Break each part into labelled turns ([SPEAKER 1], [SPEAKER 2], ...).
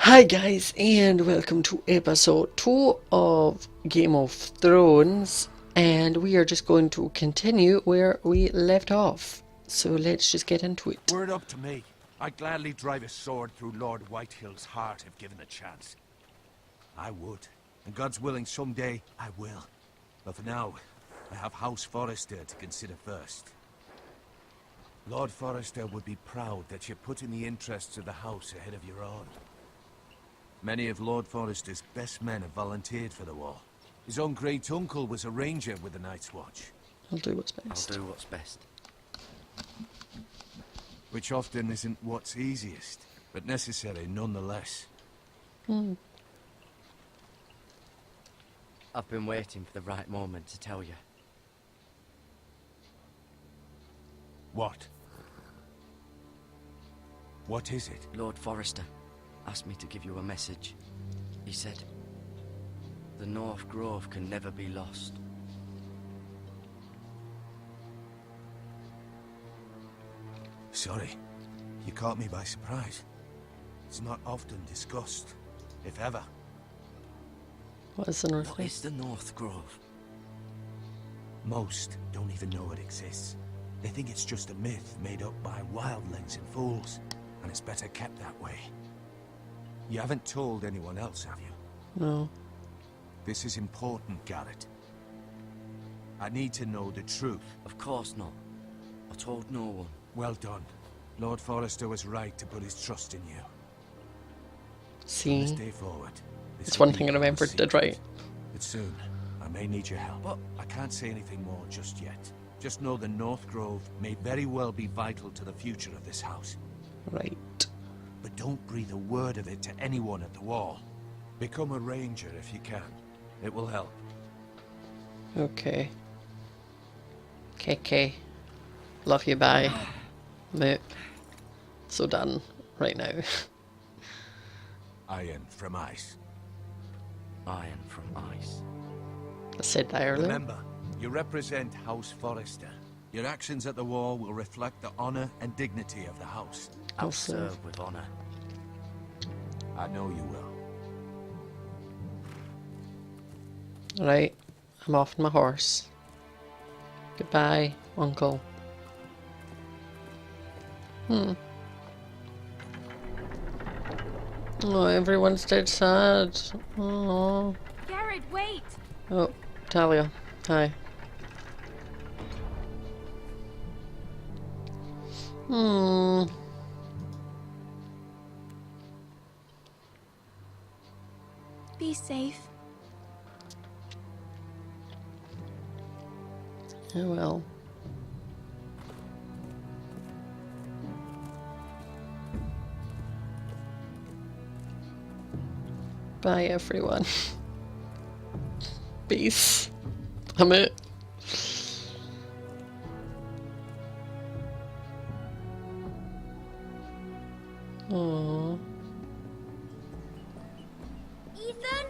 [SPEAKER 1] Hi guys, and welcome to episode 2 of Game of Thrones, and we are just going to continue where we left off. So let's just get into it.
[SPEAKER 2] Word up to me. I'd gladly drive a sword through Lord Whitehill's heart if given a chance. I would, and God's willing someday I will. But for now, I have House Forrester to consider first. Lord Forrester would be proud that you're putting the interests of the house ahead of your own. Many of Lord Forrester's best men have volunteered for the war. His own great-uncle was a ranger with the Night's Watch.
[SPEAKER 1] I'll do what's best.
[SPEAKER 3] I'll do what's best.
[SPEAKER 2] Which often isn't what's easiest, but necessary nonetheless.
[SPEAKER 3] I've been waiting for the right moment to tell you.
[SPEAKER 2] What? What is it?
[SPEAKER 3] Lord Forrester asked me to give you a message. He said, the North Grove can never be lost.
[SPEAKER 2] Sorry, you caught me by surprise. It's not often discussed, if ever.
[SPEAKER 1] What is the North
[SPEAKER 3] What
[SPEAKER 1] Grove?
[SPEAKER 3] is the North Grove?
[SPEAKER 2] Most don't even know it exists. They think it's just a myth made up by wildlings and fools, and it's better kept that way. You haven't told anyone else, have you?
[SPEAKER 1] No.
[SPEAKER 2] This is important, Garrett. I need to know the truth.
[SPEAKER 3] Of course not. I told no one.
[SPEAKER 2] Well done. Lord Forrester was right to put his trust in you. From
[SPEAKER 1] See?
[SPEAKER 2] this day forward, this
[SPEAKER 1] It's
[SPEAKER 2] will
[SPEAKER 1] one
[SPEAKER 2] be
[SPEAKER 1] thing I
[SPEAKER 2] our
[SPEAKER 1] remembered did
[SPEAKER 2] secret.
[SPEAKER 1] right.
[SPEAKER 2] But soon, I may need your help.
[SPEAKER 3] But
[SPEAKER 2] I can't say anything more just yet. Just know the North Grove may very well be vital to the future of this house.
[SPEAKER 1] Right.
[SPEAKER 2] But don't breathe a word of it to anyone at the wall. Become a ranger if you can. It will help.
[SPEAKER 1] Okay. KK. Love you, bye. Mate. So done. Right now.
[SPEAKER 2] Iron from ice.
[SPEAKER 3] iron from ice.
[SPEAKER 1] I said that earlier.
[SPEAKER 2] Remember, you represent House Forrester. Your actions at the wall will reflect the honor and dignity of the house.
[SPEAKER 3] I'll
[SPEAKER 1] Also-
[SPEAKER 3] serve with honor.
[SPEAKER 2] I know you will.
[SPEAKER 1] Right. I'm off my horse. Goodbye, Uncle. Oh, everyone's dead sad. Oh.
[SPEAKER 4] Garrett, wait!
[SPEAKER 1] Oh, Talia. Hi. Hmm.
[SPEAKER 4] Be safe.
[SPEAKER 1] Oh well. Bye, everyone. Peace. I'm it. Aww.
[SPEAKER 4] Ethan?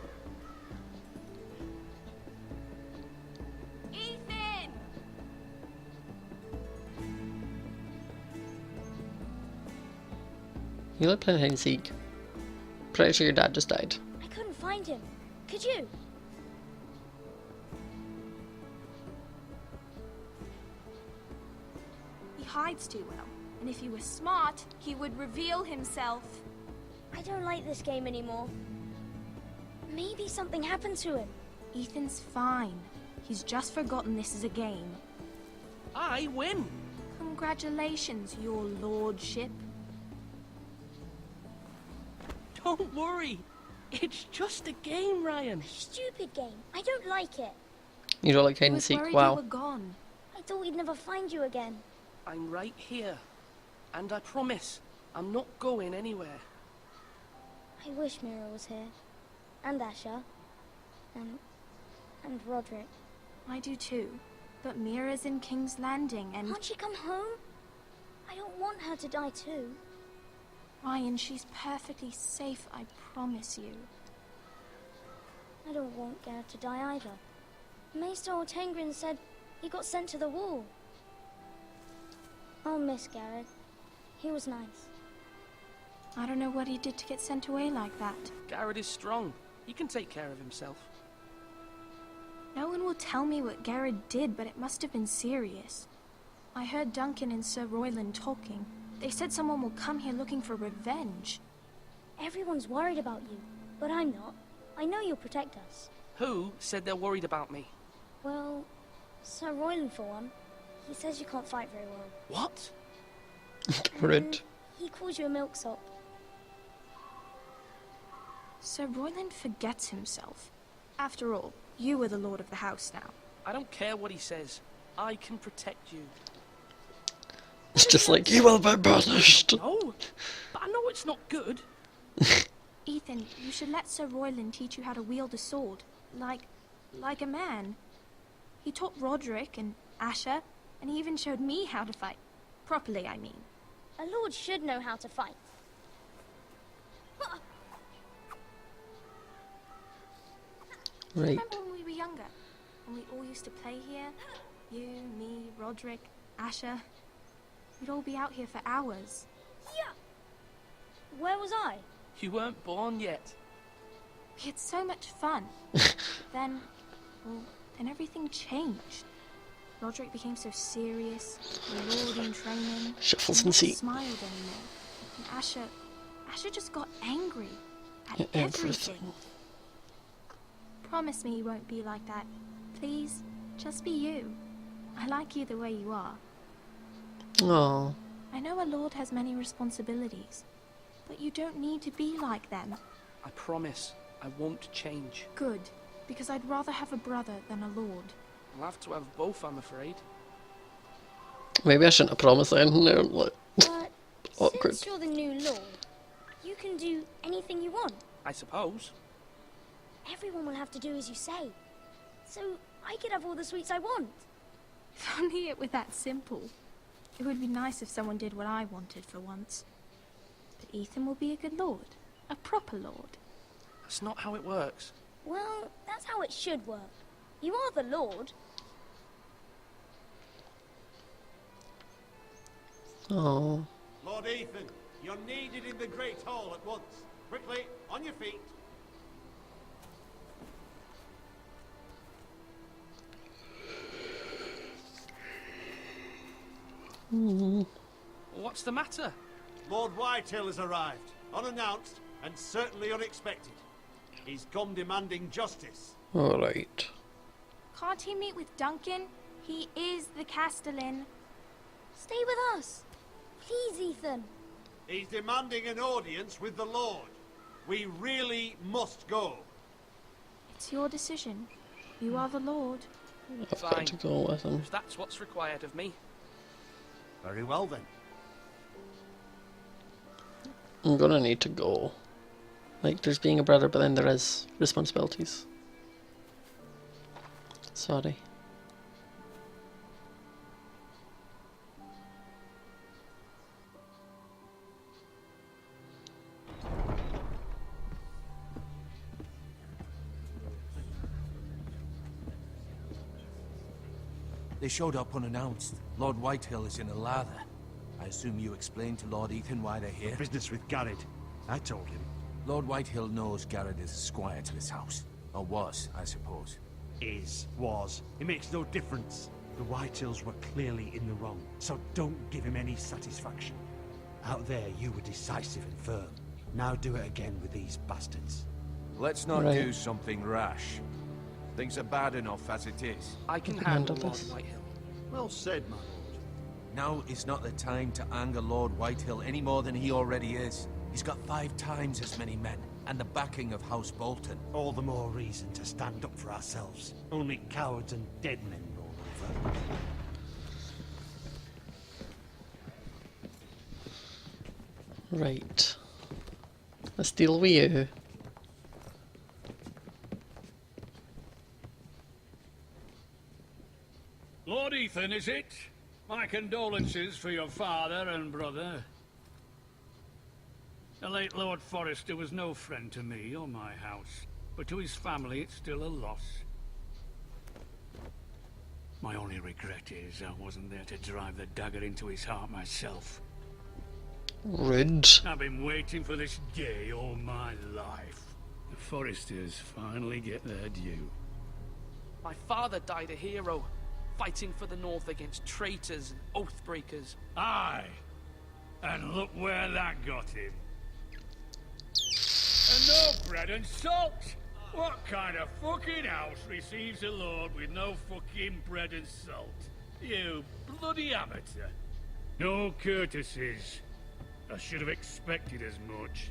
[SPEAKER 4] Ethan!
[SPEAKER 1] You like playing hide and seek. Pretty sure your dad just died.
[SPEAKER 5] I couldn't find him. Could you?
[SPEAKER 4] He hides too well, and if he was smart, he would reveal himself.
[SPEAKER 5] I don't like this game anymore. Maybe something happened to him.
[SPEAKER 4] Ethan's fine. He's just forgotten this is a game.
[SPEAKER 6] I win!
[SPEAKER 4] Congratulations, your lordship.
[SPEAKER 6] Don't worry. It's just a game, Ryan.
[SPEAKER 5] Stupid game. I don't like it.
[SPEAKER 1] You don't like hide
[SPEAKER 4] I
[SPEAKER 1] and
[SPEAKER 4] was
[SPEAKER 1] seek?
[SPEAKER 4] worried you
[SPEAKER 1] Wow.
[SPEAKER 4] were gone.
[SPEAKER 5] I thought we'd never find you again.
[SPEAKER 6] I'm right here. And I promise, I'm not going anywhere.
[SPEAKER 5] I wish Mira was here. And Asher. And Roderick.
[SPEAKER 4] I do too. But Mira's in King's Landing and...
[SPEAKER 5] Can't she come home? I don't want her to die too.
[SPEAKER 4] Ryan, she's perfectly safe, I promise you.
[SPEAKER 5] I don't want Garrett to die either. Maester Ortengrin said he got sent to the wall. I'll miss Garrett. He was nice.
[SPEAKER 4] I don't know what he did to get sent away like that.
[SPEAKER 6] Garrett is strong. He can take care of himself.
[SPEAKER 4] No one will tell me what Garrett did, but it must have been serious. I heard Duncan and Sir Royland talking. They said someone will come here looking for revenge.
[SPEAKER 5] Everyone's worried about you, but I'm not. I know you'll protect us.
[SPEAKER 6] Who said they're worried about me?
[SPEAKER 5] Well, Sir Royland for one. He says you can't fight very well.
[SPEAKER 6] What?
[SPEAKER 1] Rude.
[SPEAKER 5] He calls you a milksop.
[SPEAKER 4] Sir Royland forgets himself. After all, you are the lord of the house now.
[SPEAKER 6] I don't care what he says. I can protect you.
[SPEAKER 1] It's just like, you will be banished.
[SPEAKER 6] No, but I know it's not good.
[SPEAKER 4] Ethan, you should let Sir Royland teach you how to wield a sword. Like a man. He taught Roderick and Asher, and he even showed me how to fight. Properly, I mean.
[SPEAKER 5] A lord should know how to fight.
[SPEAKER 1] Right.
[SPEAKER 4] Remember when we were younger? When we all used to play here? You, me, Roderick, Asher. We'd all be out here for hours.
[SPEAKER 5] Yeah. Where was I?
[SPEAKER 6] You weren't born yet.
[SPEAKER 4] We had so much fun. Then everything changed. Roderick became so serious, a lord in training.
[SPEAKER 1] Shuffles
[SPEAKER 4] He
[SPEAKER 1] and
[SPEAKER 4] never
[SPEAKER 1] seat.
[SPEAKER 4] smiled anymore. And Asher just got angry at
[SPEAKER 1] At everything.
[SPEAKER 4] everything. Promise me you won't be like that. Please, just be you. I like you the way you are.
[SPEAKER 1] Oh,
[SPEAKER 4] I know a lord has many responsibilities, but you don't need to be like them.
[SPEAKER 6] I promise I won't change.
[SPEAKER 4] Good, because I'd rather have a brother than a lord.
[SPEAKER 6] I'll have to have both, I'm afraid.
[SPEAKER 1] maybe I shouldn't have promised anything there. Like,
[SPEAKER 5] But
[SPEAKER 1] awkward.
[SPEAKER 5] since you're the new lord, you can do anything you want.
[SPEAKER 6] I suppose.
[SPEAKER 5] Everyone will have to do as you say. So I could have all the sweets I want.
[SPEAKER 4] If only it were that simple. It would be nice if someone did what I wanted for once. But Ethan will be a good lord. A proper lord.
[SPEAKER 6] That's not how it works.
[SPEAKER 5] Well, that's how it should work. You are the lord.
[SPEAKER 1] Oh,
[SPEAKER 2] Lord Ethan, you're needed in the Great Hall at once. Quickly, on your feet.
[SPEAKER 6] What's the matter?
[SPEAKER 2] Lord Whitehill has arrived, unannounced and certainly unexpected. He's come demanding justice.
[SPEAKER 1] all right.
[SPEAKER 4] Can't he meet with Duncan? He is the Castellan.
[SPEAKER 5] Stay with us. Please, Ethan.
[SPEAKER 2] He's demanding an audience with the Lord. We really must go.
[SPEAKER 4] It's your decision. You are the lord.
[SPEAKER 1] I've
[SPEAKER 6] Fine.
[SPEAKER 1] got to go with him.
[SPEAKER 6] If that's what's required of me.
[SPEAKER 2] Very well then.
[SPEAKER 1] I'm gonna need to go. Like, there's being a brother, but then there is responsibilities. Sorry.
[SPEAKER 2] They showed up unannounced. Lord Whitehill is in a lather. I assume you explained to Lord Ethan why they're here?
[SPEAKER 7] Business with Garrett. I told him.
[SPEAKER 2] Lord Whitehill knows Garrett is a squire to this house. Or was, I suppose.
[SPEAKER 7] Was. It makes no difference. The Whitehills were clearly in the wrong, so don't give him any satisfaction. Out there, you were decisive and firm. Now do it again with these bastards.
[SPEAKER 2] Let's not
[SPEAKER 1] Right.
[SPEAKER 2] do something rash. Things are bad enough as it is.
[SPEAKER 6] I can
[SPEAKER 1] can
[SPEAKER 6] handle
[SPEAKER 1] handle
[SPEAKER 6] Lord
[SPEAKER 1] this.
[SPEAKER 6] Whitehill.
[SPEAKER 7] Well said, my lord.
[SPEAKER 2] Now is not the time to anger Lord Whitehill any more than he already is. He's got 5 times as many men, and the backing of House Bolton.
[SPEAKER 7] All the more reason to stand up for ourselves. Only cowards and dead men roll over.
[SPEAKER 1] Right. Let's deal with you.
[SPEAKER 8] Lord Ethan, is it? My condolences for your father and brother. The late Lord Forrester was no friend to me or my house, but to his family it's still a loss. My only regret is I wasn't there to drive the dagger into his heart myself.
[SPEAKER 1] Rude.
[SPEAKER 8] I've been waiting for this day all my life. The Foresters finally get their due.
[SPEAKER 6] My father died a hero, fighting for the North against traitors and oathbreakers.
[SPEAKER 8] Aye. And look where that got him. And no bread and salt! What kind of fucking house receives a lord with no fucking bread and salt? You bloody amateur. No courtesies. I should have expected as much.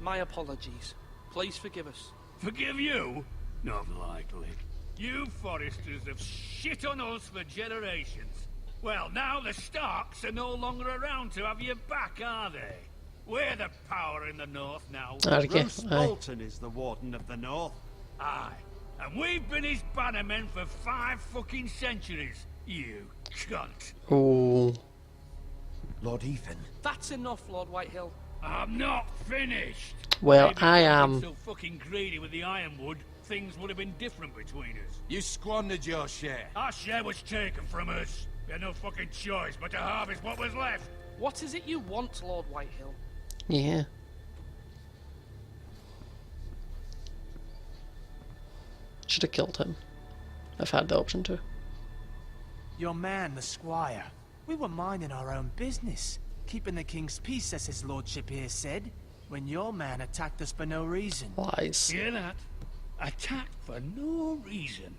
[SPEAKER 6] My apologies. Please forgive us.
[SPEAKER 8] Forgive you? Not likely. You Foresters have shit on us for generations. Well, now the Starks are no longer around to have your back, are they? We're the power in the North now.
[SPEAKER 7] Roose Bolton is the Warden of the North.
[SPEAKER 8] Aye. And we've been his bannermen for 5 fucking centuries. You cunt.
[SPEAKER 1] Oh.
[SPEAKER 2] Lord Ethan.
[SPEAKER 6] That's enough, Lord Whitehill.
[SPEAKER 8] I'm not finished.
[SPEAKER 1] Well,
[SPEAKER 8] Maybe
[SPEAKER 1] I
[SPEAKER 8] if I'd
[SPEAKER 1] am.
[SPEAKER 8] been so fucking greedy with the ironwood, things would have been different between us.
[SPEAKER 2] You squandered your share.
[SPEAKER 8] Our share was taken from us. We had no fucking choice but to harvest what was left.
[SPEAKER 6] What is it you want, Lord Whitehill?
[SPEAKER 1] Yeah. Should have killed him. I've had the option to.
[SPEAKER 9] Your man, the squire. We were minding our own business, keeping the king's peace, as his lordship here said, when your man attacked us for no reason.
[SPEAKER 1] Wise.
[SPEAKER 8] Hear that? Attacked for no reason.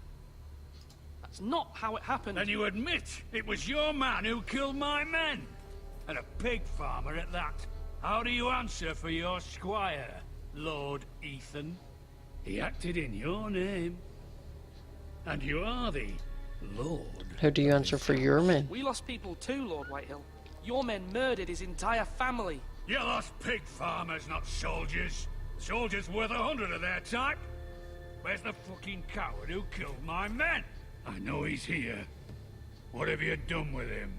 [SPEAKER 6] That's not how it happened.
[SPEAKER 8] And you admit it was your man who killed my men? And a pig farmer at that. How do you answer for your squire, Lord Ethan? He acted in your name. And you are the Lord.
[SPEAKER 1] How do you answer for your men?
[SPEAKER 6] We lost people too, Lord Whitehill. Your men murdered his entire family.
[SPEAKER 8] You lost pig farmers, not soldiers. Soldiers worth 100 of their type. Where's the fucking coward who killed my men? I know he's here. What have you done with him?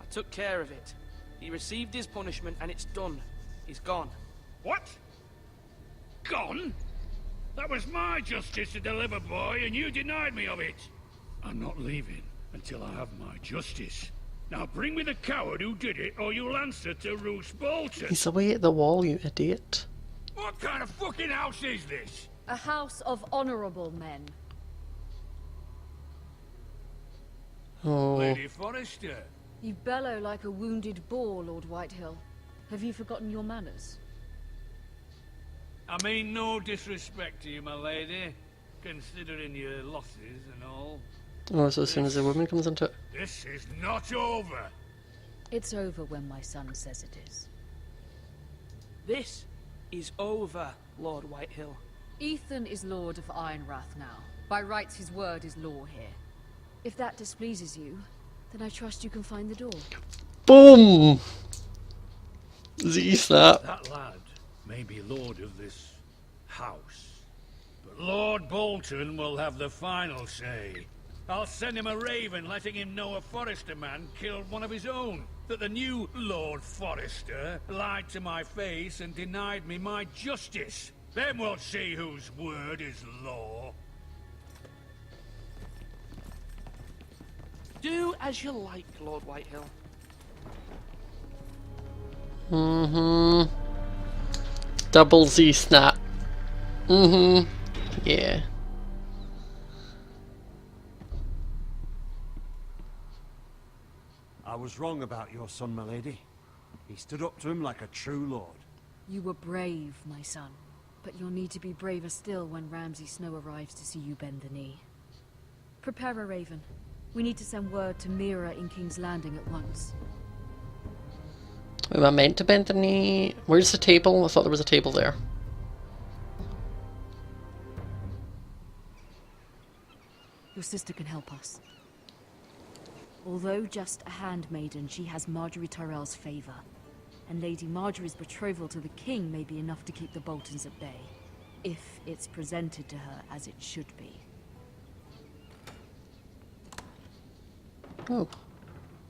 [SPEAKER 6] I took care of it. He received his punishment and it's done. He's gone.
[SPEAKER 8] What? Gone? That was my justice to deliver, boy, and you denied me of it. I'm not leaving until I have my justice. Now bring me the coward who did it, or you'll answer to Roose Bolton.
[SPEAKER 1] He's away at the wall, you idiot.
[SPEAKER 8] What kind of fucking house is this?
[SPEAKER 10] A house of honorable men.
[SPEAKER 1] Oh.
[SPEAKER 8] Lady Forrester.
[SPEAKER 10] You bellow like a wounded boar, Lord Whitehill. Have you forgotten your manners?
[SPEAKER 8] I mean no disrespect to you, my lady, considering your losses and all.
[SPEAKER 1] Oh, so as soon as a woman comes into it.
[SPEAKER 8] This is not over.
[SPEAKER 10] It's over when my son says it is.
[SPEAKER 6] This is over, Lord Whitehill.
[SPEAKER 10] Ethan is Lord of Ironrath now. By rights, his word is law here. If that displeases you, then I trust you can find the door.
[SPEAKER 1] Boom! Z-snap.
[SPEAKER 8] That lad may be lord of this house, but Lord Bolton will have the final say. I'll send him a raven letting him know a Forester man killed one of his own. That the new Lord Forester lied to my face and denied me my justice. Then we'll see whose word is law.
[SPEAKER 6] Do as you like, Lord Whitehill.
[SPEAKER 1] Mm-hmm. Double Z-snap. Mm-hmm. Yeah.
[SPEAKER 7] I was wrong about your son, my lady. He stood up to him like a true lord.
[SPEAKER 10] You were brave, my son. But you'll need to be braver still when Ramsay Snow arrives to see you bend the knee. Prepare a raven. We need to send word to Mira in King's Landing at once.
[SPEAKER 1] Am I meant to bend the knee? Where's the table? I thought there was a table there.
[SPEAKER 10] Your sister can help us. Although just a handmaiden, she has Marjorie Tyrell's favor. And Lady Marjorie's betrothal to the king may be enough to keep the Boltons at bay. If it's presented to her as it should be.
[SPEAKER 1] Oh.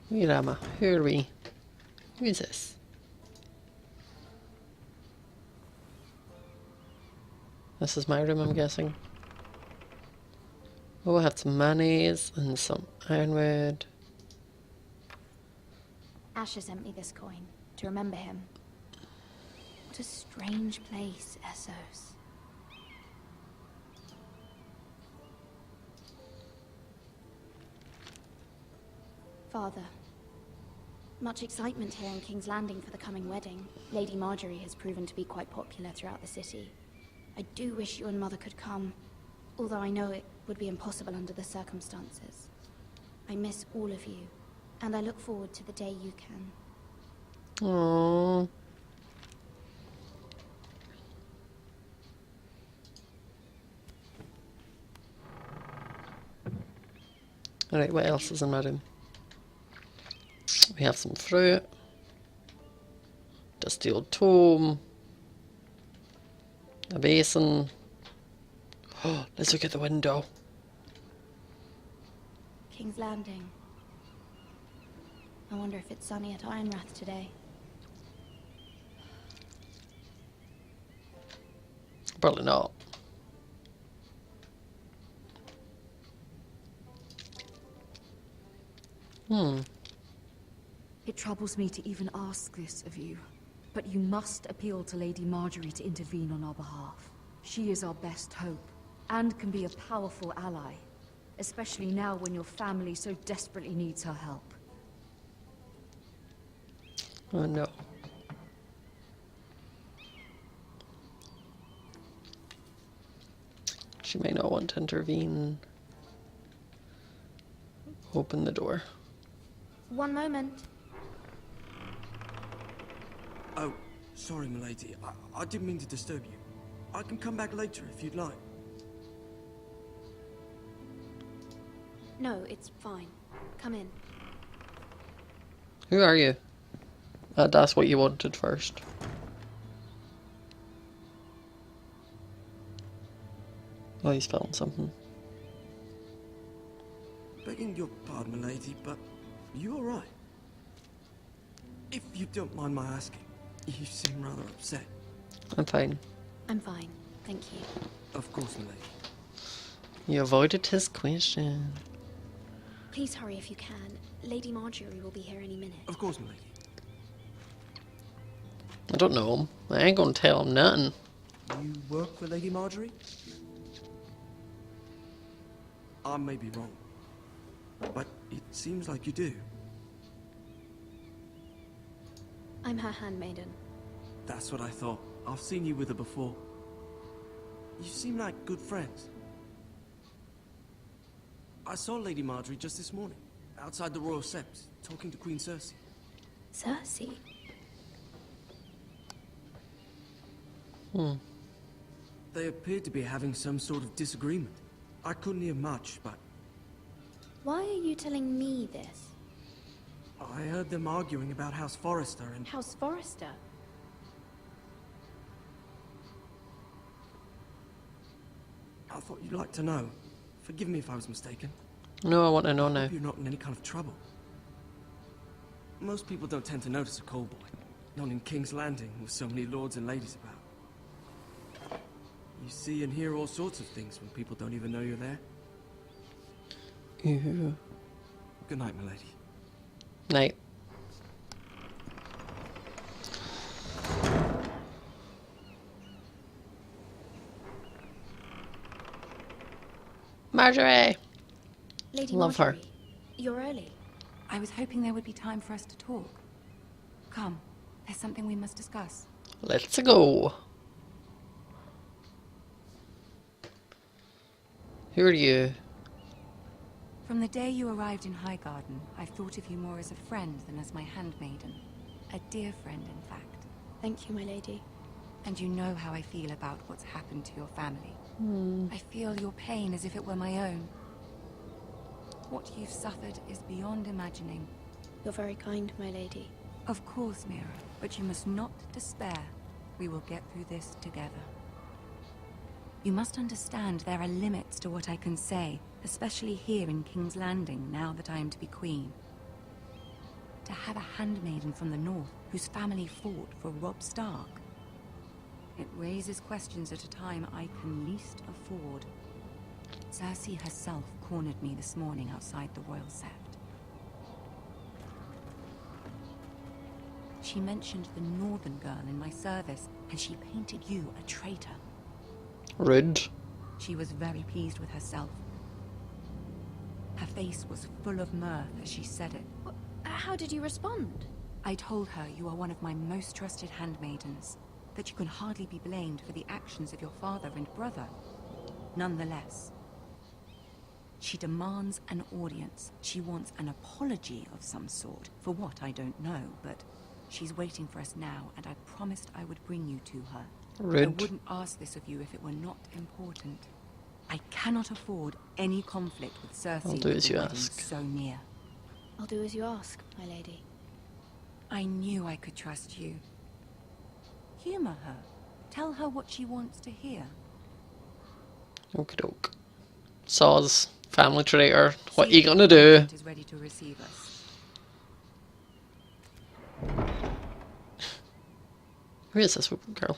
[SPEAKER 1] Where am I? Who are we? Who is this? This is my room, I'm guessing. Oh, I have some mayonnaise and some ironwood.
[SPEAKER 4] Asher sent me this coin to remember him. What a strange place, Essos. Father, much excitement here in King's Landing for the coming wedding. Lady Marjorie has proven to be quite popular throughout the city. I do wish you and Mother could come, although I know it would be impossible under the circumstances. I miss all of you, and I look forward to the day you can.
[SPEAKER 1] Aww. Alright, what else is in my room? We have some fruit. Dusty old tome. A basin. Oh, let's look at the window.
[SPEAKER 4] King's Landing. I wonder if it's sunny at Ironrath today.
[SPEAKER 1] Probably not.
[SPEAKER 10] It troubles me to even ask this of you, but you must appeal to Lady Marjorie to intervene on our behalf. She is our best hope, and can be a powerful ally, especially now when your family so desperately needs her help.
[SPEAKER 1] Oh no. She may not want to intervene. Open the door.
[SPEAKER 4] One moment.
[SPEAKER 3] Oh, sorry, milady. I didn't mean to disturb you. I can come back later if you'd like.
[SPEAKER 4] No, it's fine. Come in.
[SPEAKER 1] Who are you? That's what you wanted first. Oh, he's spelling something.
[SPEAKER 3] Begging your pardon, milady, but you alright? If you don't mind my asking, you seem rather upset.
[SPEAKER 1] I'm fine.
[SPEAKER 4] I'm fine, thank you.
[SPEAKER 3] Of course, milady.
[SPEAKER 1] You avoided his question.
[SPEAKER 4] Please hurry if you can. Lady Marjorie will be here any minute.
[SPEAKER 3] Of course, milady.
[SPEAKER 1] I don't know him. I ain't gonna tell him nothing.
[SPEAKER 3] You work for Lady Marjorie? I may be wrong, but it seems like you do.
[SPEAKER 4] I'm her handmaiden.
[SPEAKER 3] That's what I thought. I've seen you with her before. You seem like good friends. I saw Lady Marjorie just this morning, outside the Royal Sept, talking to Queen Cersei.
[SPEAKER 4] Cersei?
[SPEAKER 3] They appeared to be having some sort of disagreement. I couldn't hear much, but
[SPEAKER 4] Why are you telling me this?
[SPEAKER 3] I heard them arguing about House Forrester and...
[SPEAKER 4] House Forrester?
[SPEAKER 3] I thought you'd like to know. Forgive me if I was mistaken.
[SPEAKER 1] No, I want to know
[SPEAKER 3] I
[SPEAKER 1] now.
[SPEAKER 3] hope you're not in any kind of trouble. Most people don't tend to notice a call boy. Not in King's Landing, with so many lords and ladies about. You see and hear all sorts of things when people don't even know you're there.
[SPEAKER 1] Ew.
[SPEAKER 3] Good night, milady.
[SPEAKER 1] Night. Marjorie!
[SPEAKER 4] Lady
[SPEAKER 1] Love her.
[SPEAKER 4] Marjorie, you're early.
[SPEAKER 11] I was hoping there would be time for us to talk. Come, there's something we must discuss.
[SPEAKER 1] Let's go. Who are you?
[SPEAKER 11] From the day you arrived in Highgarden, I've thought of you more as a friend than as my handmaiden. A dear friend, in fact.
[SPEAKER 4] Thank you, my lady.
[SPEAKER 11] And you know how I feel about what's happened to your family. I feel your pain as if it were my own. What you've suffered is beyond imagining.
[SPEAKER 4] You're very kind, my lady.
[SPEAKER 11] Of course, Mira, but you must not despair. We will get through this together. You must understand there are limits to what I can say, especially here in King's Landing, now that I am to be queen. To have a handmaiden from the north, whose family fought for Robb Stark. It raises questions at a time I can least afford. Cersei herself cornered me this morning outside the Royal Sept. She mentioned the northern girl in my service, and she painted you a traitor.
[SPEAKER 1] Rude.
[SPEAKER 11] She was very pleased with herself. Her face was full of mirth as she said it.
[SPEAKER 4] How did you respond?
[SPEAKER 11] I told her you are one of my most trusted handmaidens, that you can hardly be blamed for the actions of your father and brother. Nonetheless, she demands an audience. She wants an apology of some sort, for what I don't know, but she's waiting for us now, and I promised I would bring you to her.
[SPEAKER 1] Rude.
[SPEAKER 11] I wouldn't ask this of you if it were not important. I cannot afford any conflict with Cersei.
[SPEAKER 1] I'll do
[SPEAKER 11] with
[SPEAKER 1] as
[SPEAKER 11] the
[SPEAKER 1] you
[SPEAKER 11] wedding
[SPEAKER 1] ask.
[SPEAKER 11] so near.
[SPEAKER 4] I'll do as you ask, my lady.
[SPEAKER 11] I knew I could trust you. Humor her. Tell her what she wants to hear.
[SPEAKER 1] Okie doke. Saws, family traitor. What
[SPEAKER 11] See
[SPEAKER 1] you
[SPEAKER 11] if
[SPEAKER 1] gonna
[SPEAKER 11] the
[SPEAKER 1] do?
[SPEAKER 11] merchant is ready to receive us.
[SPEAKER 1] Who is this girl?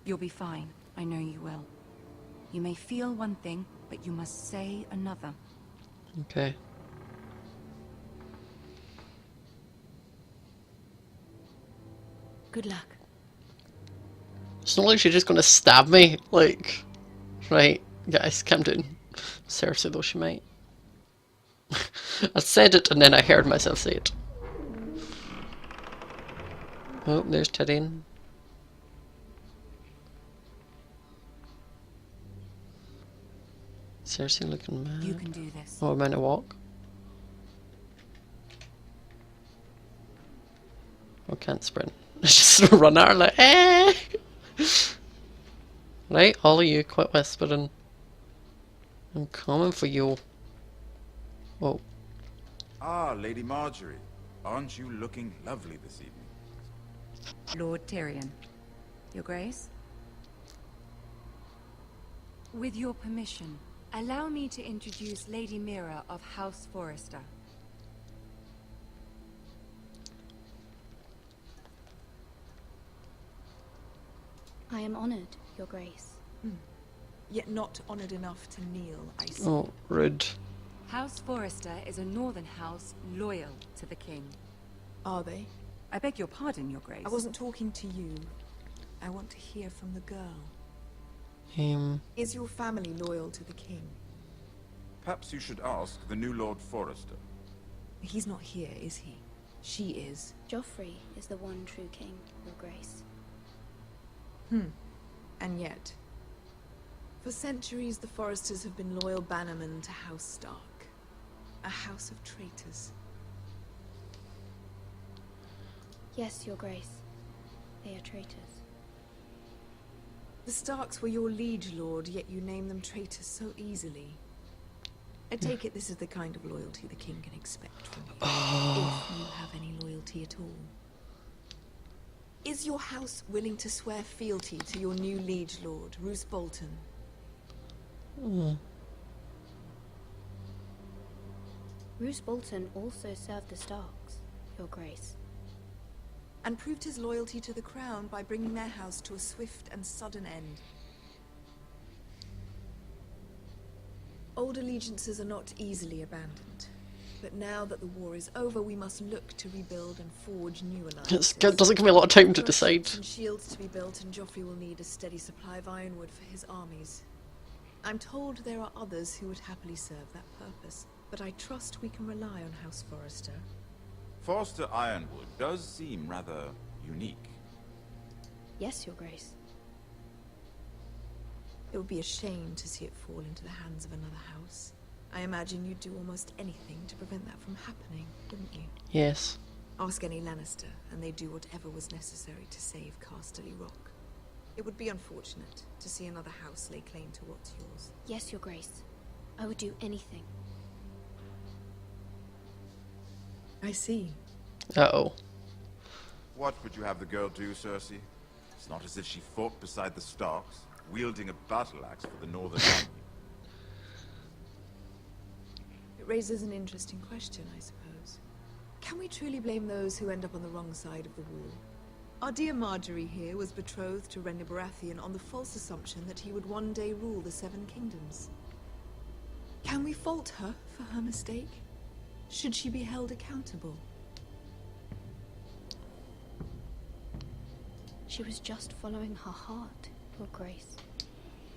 [SPEAKER 11] You'll be fine. I know you will. You may feel one thing, but you must say another.
[SPEAKER 1] Okay.
[SPEAKER 11] Good luck.
[SPEAKER 1] It's not like she's just gonna stab me. Like, right, guys, calm down. Cersei, though, she might. I said it and then I heard myself say it. Oh, there's Tyrion. Cersei looking mad.
[SPEAKER 11] You can do this.
[SPEAKER 1] Oh, I'm meant to walk. I can't sprint. I just run out like, eh! Right, all of you, quit whispering. I'm coming for you. Oh,
[SPEAKER 12] Ah, Lady Marjorie. Aren't you looking lovely this evening?
[SPEAKER 11] Lord Tyrion. Your Grace? With your permission, allow me to introduce Lady Mira of House Forrester.
[SPEAKER 4] I am honored, Your Grace.
[SPEAKER 13] Yet not honored enough to kneel, I see.
[SPEAKER 1] oh, rude.
[SPEAKER 11] House Forrester is a northern house loyal to the king.
[SPEAKER 13] Are they?
[SPEAKER 11] I beg your pardon, Your Grace.
[SPEAKER 13] I wasn't talking to you. I want to hear from the girl. Is your family loyal to the king?
[SPEAKER 12] Perhaps you should ask the new Lord Forrester.
[SPEAKER 13] He's not here, is he? She is.
[SPEAKER 4] Joffrey is the one true king, Your Grace.
[SPEAKER 13] And yet, for centuries the Forresters have been loyal bannermen to House Stark. A house of traitors.
[SPEAKER 4] Yes, Your Grace. They are traitors.
[SPEAKER 13] The Starks were your liege lord, yet you name them traitors so easily. I take it this is the kind of loyalty the king can expect from you. If you have any loyalty at all. Is your house willing to swear fealty to your new liege lord, Roose Bolton?
[SPEAKER 4] Roose Bolton also served the Starks, Your Grace.
[SPEAKER 13] And proved his loyalty to the crown by bringing their house to a swift and sudden end. Old allegiances are not easily abandoned. But now that the war is over, we must look to rebuild and forge new alliances.
[SPEAKER 1] It doesn't give me a lot of time to
[SPEAKER 13] There are
[SPEAKER 1] decide.
[SPEAKER 13] ships and shields to be built, and Joffrey will need a steady supply of ironwood for his armies. I'm told there are others who would happily serve that purpose, but I trust we can rely on House Forrester.
[SPEAKER 12] Forrester Ironwood does seem rather unique.
[SPEAKER 4] Yes, Your Grace.
[SPEAKER 13] It would be a shame to see it fall into the hands of another house. I imagine you'd do almost anything to prevent that from happening, wouldn't you?
[SPEAKER 1] Yes.
[SPEAKER 13] Ask any Lannister, and they'd do whatever was necessary to save Casterly Rock. It would be unfortunate to see another house lay claim to what's yours.
[SPEAKER 4] Yes, Your Grace. I would do anything.
[SPEAKER 13] I see.
[SPEAKER 1] Uh-oh.
[SPEAKER 12] What would you have the girl do, Cersei? It's not as if she fought beside the Starks, wielding a battle axe for the Northern Army.
[SPEAKER 13] It raises an interesting question, I suppose. Can we truly blame those who end up on the wrong side of the wall? Our dear Marjorie here was betrothed to Rhaenyra Baratheon on the false assumption that he would one day rule the Seven Kingdoms. Can we fault her for her mistake? Should she be held accountable?
[SPEAKER 4] She was just following her heart, Your Grace.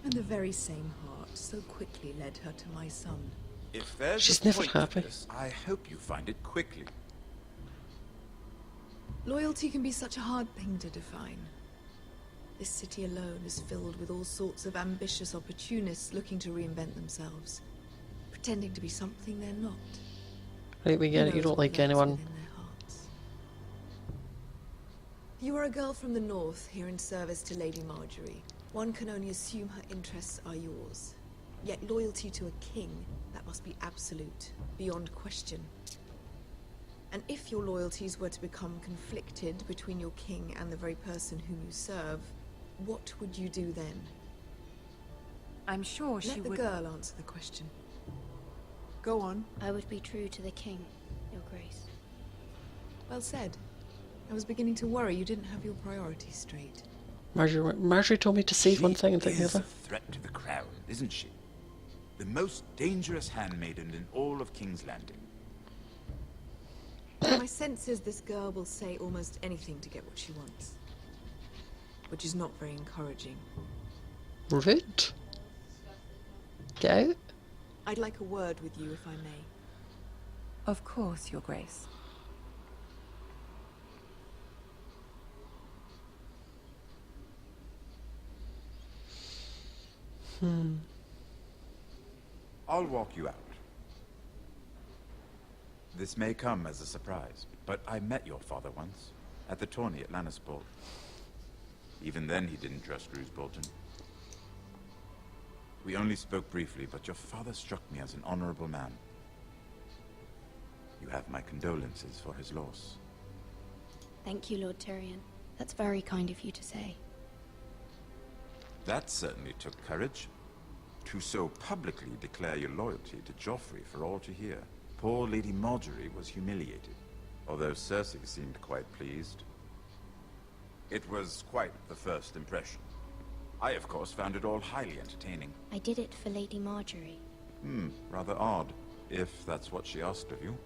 [SPEAKER 13] And the very same heart so quickly led her to my son.
[SPEAKER 12] If there's
[SPEAKER 1] She's
[SPEAKER 12] a
[SPEAKER 1] never
[SPEAKER 12] point to
[SPEAKER 1] happy.
[SPEAKER 12] this, I hope you find it quickly.
[SPEAKER 13] Loyalty can be such a hard thing to define. This city alone is filled with all sorts of ambitious opportunists looking to reinvent themselves, pretending to be something they're not.
[SPEAKER 1] Right, we get it.
[SPEAKER 13] Who
[SPEAKER 1] You
[SPEAKER 13] knows
[SPEAKER 1] don't
[SPEAKER 13] what
[SPEAKER 1] like
[SPEAKER 13] lurks
[SPEAKER 1] anyone.
[SPEAKER 13] within their hearts? You are a girl from the north, here in service to Lady Marjorie. One can only assume her interests are yours. Yet loyalty to a king, that must be absolute, beyond question. And if your loyalties were to become conflicted between your king and the very person whom you serve, what would you do then?
[SPEAKER 11] I'm sure she
[SPEAKER 13] Let the
[SPEAKER 11] would...
[SPEAKER 13] girl answer the question. Go on.
[SPEAKER 4] I would be true to the king, Your Grace.
[SPEAKER 13] Well said. I was beginning to worry you didn't have your priorities straight.
[SPEAKER 1] Marjorie told me to say one thing and think the
[SPEAKER 12] She is a
[SPEAKER 1] other.
[SPEAKER 12] threat to the crown, isn't she? The most dangerous handmaiden in all of King's Landing.
[SPEAKER 13] My sense is this girl will say almost anything to get what she wants. Which is not very encouraging.
[SPEAKER 1] Rude. Get out.
[SPEAKER 13] I'd like a word with you, if I may.
[SPEAKER 11] Of course, Your Grace.
[SPEAKER 12] I'll walk you out. This may come as a surprise, but I met your father once, at the tourney at Lannisport. Even then he didn't trust Roose Bolton. We only spoke briefly, but your father struck me as an honorable man. You have my condolences for his loss.
[SPEAKER 4] Thank you, Lord Tyrion. That's very kind of you to say.
[SPEAKER 12] That certainly took courage. To so publicly declare your loyalty to Joffrey for all to hear. Poor Lady Marjorie was humiliated, although Cersei seemed quite pleased. It was quite the first impression. I, of course, found it all highly entertaining.
[SPEAKER 4] I did it for Lady Marjorie.
[SPEAKER 12] Rather odd, if that's what she asked of you.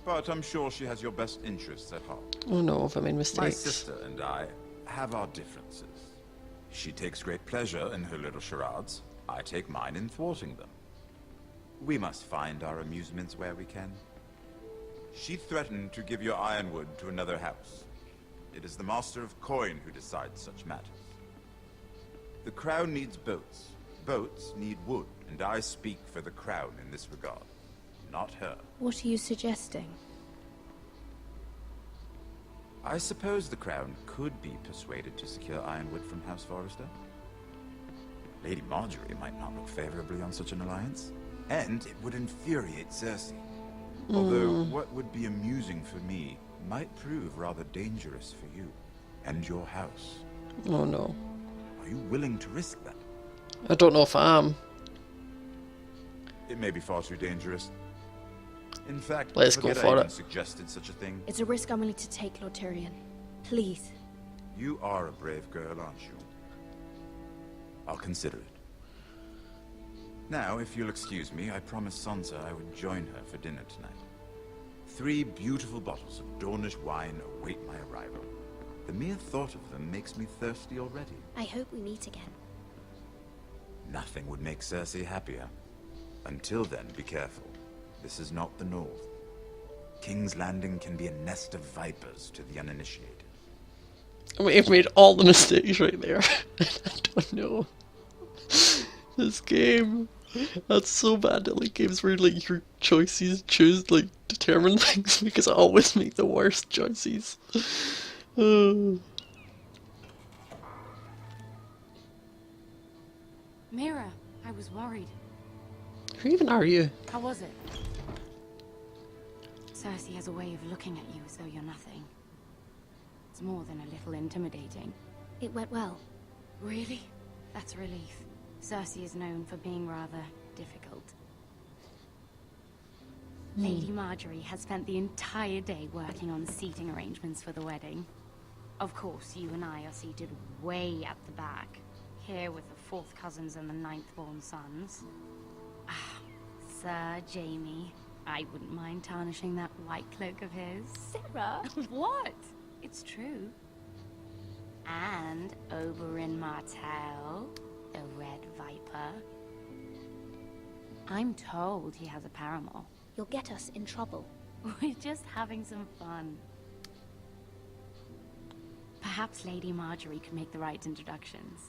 [SPEAKER 12] But I'm sure she has your best interests at heart.
[SPEAKER 1] Oh no, if I made
[SPEAKER 12] My
[SPEAKER 1] mistakes.
[SPEAKER 12] sister and I have our differences. She takes great pleasure in her little charades. I take mine in thwarting them. We must find our amusements where we can. She threatened to give your ironwood to another house. It is the Master of Coin who decides such matters. The crown needs boats. Boats need wood, and I speak for the crown in this regard, not her.
[SPEAKER 4] What are you suggesting?
[SPEAKER 12] I suppose the crown could be persuaded to secure ironwood from House Forrester. Lady Marjorie might not look favorably on such an alliance, and it would infuriate Cersei. Although what would be amusing for me might prove rather dangerous for you and your house.
[SPEAKER 1] Oh no.
[SPEAKER 12] Are you willing to risk that?
[SPEAKER 1] I don't know if I am.
[SPEAKER 12] It may be far too dangerous. In fact,
[SPEAKER 1] Let's go
[SPEAKER 12] forget
[SPEAKER 1] for
[SPEAKER 12] I even
[SPEAKER 1] it.
[SPEAKER 12] suggested such a thing.
[SPEAKER 4] It's a risk I'm willing to take, Lord Tyrion. Please.
[SPEAKER 12] You are a brave girl, aren't you? I'll consider it. Now, if you'll excuse me, I promised Sansa I would join her for dinner tonight. 3 beautiful bottles of Dornish wine await my arrival. The mere thought of them makes me thirsty already.
[SPEAKER 4] I hope we meet again.
[SPEAKER 12] Nothing would make Cersei happier. Until then, be careful. This is not the North. King's Landing can be a nest of vipers to the uninitiated.
[SPEAKER 1] We've made all the mistakes right there. I don't know. This game. That's so bad at like games where like your choices determine things because I always make the worst choices.
[SPEAKER 10] Mira, I was worried.
[SPEAKER 1] Who even are you?
[SPEAKER 10] How was it? Cersei has a way of looking at you as though you're nothing. It's more than a little intimidating.
[SPEAKER 4] It went well.
[SPEAKER 10] Really? That's a relief. Cersei is known for being rather difficult. Lady Marjorie has spent the entire day working on seating arrangements for the wedding. Of course, you and I are seated way at the back, here with the 4th cousins and the 9th born sons. Sir Jamie. I wouldn't mind tarnishing that white cloak of his.
[SPEAKER 5] Sarah?
[SPEAKER 10] What? It's true. And Oberyn Martell, the Red Viper. I'm told he has a paramour.
[SPEAKER 5] You'll get us in trouble.
[SPEAKER 10] We're just having some fun. Perhaps Lady Marjorie could make the right introductions.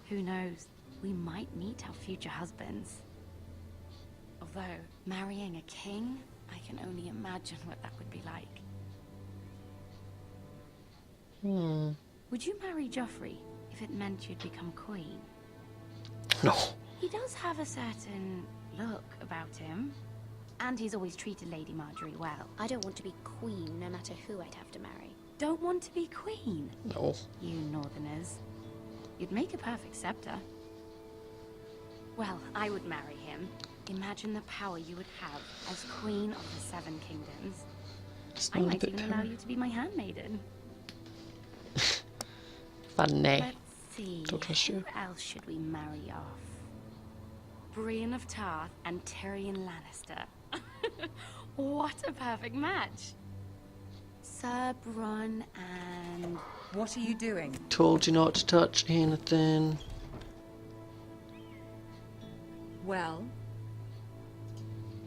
[SPEAKER 10] Who knows? We might meet our future husbands. Although, marrying a king, I can only imagine what that would be like. Would you marry Joffrey if it meant you'd become queen?
[SPEAKER 1] No.
[SPEAKER 10] He does have a certain look about him. And he's always treated Lady Marjorie well.
[SPEAKER 5] I don't want to be queen, no matter who I'd have to marry.
[SPEAKER 10] Don't want to be queen?
[SPEAKER 1] No.
[SPEAKER 10] You northerners. You'd make a perfect scepter. Well, I would marry him. Imagine the power you would have as Queen of the Seven Kingdoms. I
[SPEAKER 1] not a
[SPEAKER 10] might
[SPEAKER 1] bit
[SPEAKER 10] even allow you to be my handmaiden.
[SPEAKER 1] Funny.
[SPEAKER 10] Let's see,
[SPEAKER 1] Don't trust you.
[SPEAKER 10] who else should we marry off? Brienne of Tarth and Tyrion Lannister. What a perfect match. Sir Bronn and...
[SPEAKER 11] What are you doing?
[SPEAKER 1] Told you not to touch anything.
[SPEAKER 11] Well,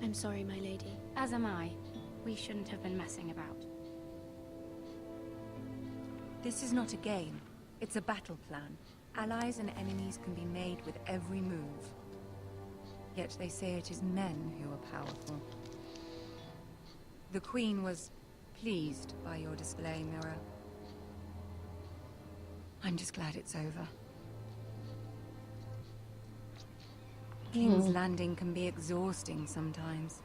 [SPEAKER 5] I'm sorry, my lady.
[SPEAKER 10] As am I. We shouldn't have been messing about.
[SPEAKER 11] this is not a game. It's a battle plan. Allies and enemies can be made with every move. Yet they say it is men who are powerful. The Queen was pleased by your display, Mirror. I'm just glad it's over. King's Landing can be exhausting sometimes.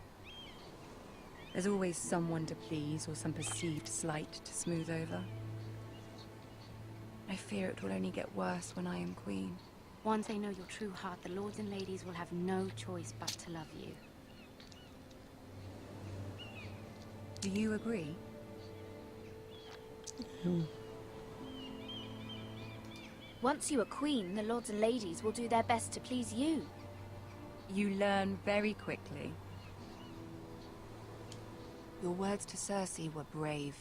[SPEAKER 11] There's always someone to please or some perceived slight to smooth over. I fear it will only get worse when I am Queen.
[SPEAKER 10] Once they know your true heart, the lords and ladies will have no choice but to love you.
[SPEAKER 11] Do you agree?
[SPEAKER 5] Once you are queen, the lords and ladies will do their best to please you.
[SPEAKER 11] You learn very quickly. Your words to Cersei were brave,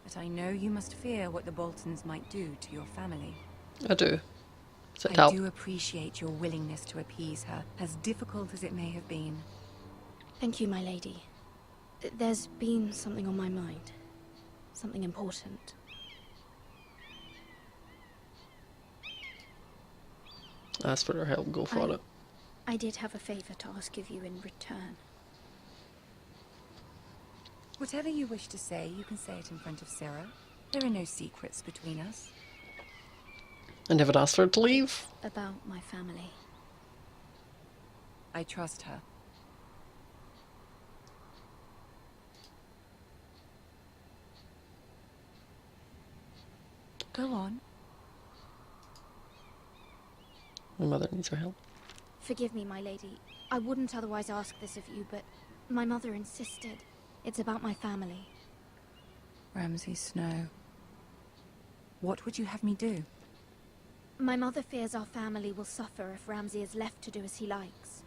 [SPEAKER 11] but I know you must fear what the Boltons might do to your family.
[SPEAKER 1] I do.
[SPEAKER 11] I do appreciate your willingness to appease her, as difficult as it may have been.
[SPEAKER 5] Thank you, my lady. There's been something on my mind. Something important.
[SPEAKER 1] Ask for her help, go for it.
[SPEAKER 5] I did have a favor to ask of you in return.
[SPEAKER 11] Whatever you wish to say, you can say it in front of Sarah. There are no secrets between us.
[SPEAKER 1] I never asked for her to leave.
[SPEAKER 5] About my family.
[SPEAKER 11] I trust her. Go on.
[SPEAKER 1] My mother needs her help.
[SPEAKER 5] Forgive me, my lady. I wouldn't otherwise ask this of you, but my mother insisted. It's about my family.
[SPEAKER 11] Ramsay Snow. What would you have me do?
[SPEAKER 5] My mother fears our family will suffer if Ramsay is left to do as he likes.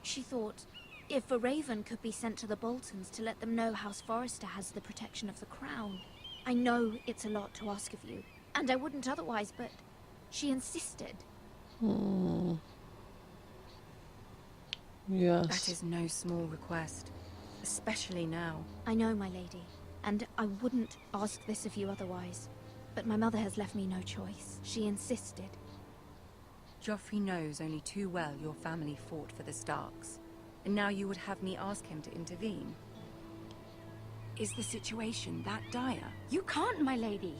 [SPEAKER 5] She thought, if a raven could be sent to the Boltons to let them know House Forrester has the protection of the crown. I know it's a lot to ask of you, and I wouldn't otherwise, but she insisted.
[SPEAKER 1] Yes.
[SPEAKER 11] That is no small request, especially now.
[SPEAKER 5] I know, my lady, and I wouldn't ask this of you otherwise. But my mother has left me no choice. She insisted.
[SPEAKER 11] Joffrey knows only too well your family fought for the Starks, and now you would have me ask him to intervene. Is the situation that dire?
[SPEAKER 10] You can't, my lady.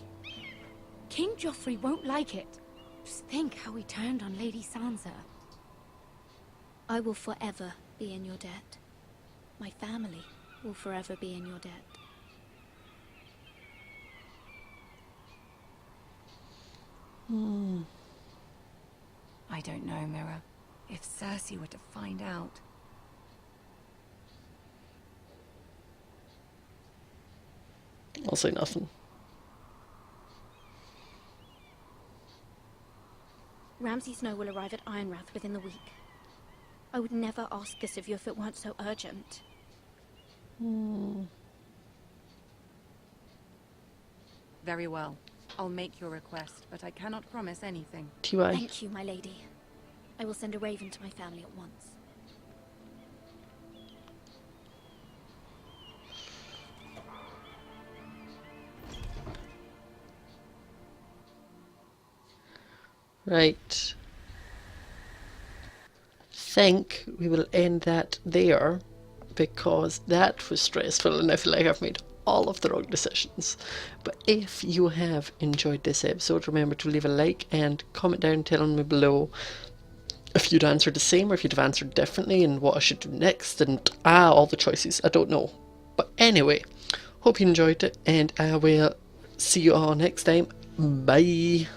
[SPEAKER 10] King Joffrey won't like it. Just think how he turned on Lady Sansa.
[SPEAKER 5] I will forever be in your debt. My family will forever be in your debt.
[SPEAKER 11] I don't know, Mirror. If Cersei were to find out...
[SPEAKER 1] I'll say nothing.
[SPEAKER 5] Ramsay Snow will arrive at Ironrath within the week. I would never ask this of you if it weren't so urgent.
[SPEAKER 11] Very well. I'll make your request, but I cannot promise anything.
[SPEAKER 1] TY.
[SPEAKER 5] Thank you, my lady. I will send a raven to my family at once.
[SPEAKER 1] Right. Think we will end that there, because that was stressful and I feel like I've made all of the wrong decisions. But if you have enjoyed this episode, remember to leave a like and comment down telling me below if you'd answered the same or if you'd have answered differently and what I should do next and all the choices. I don't know. But anyway, hope you enjoyed it and I will see you all next time. Bye.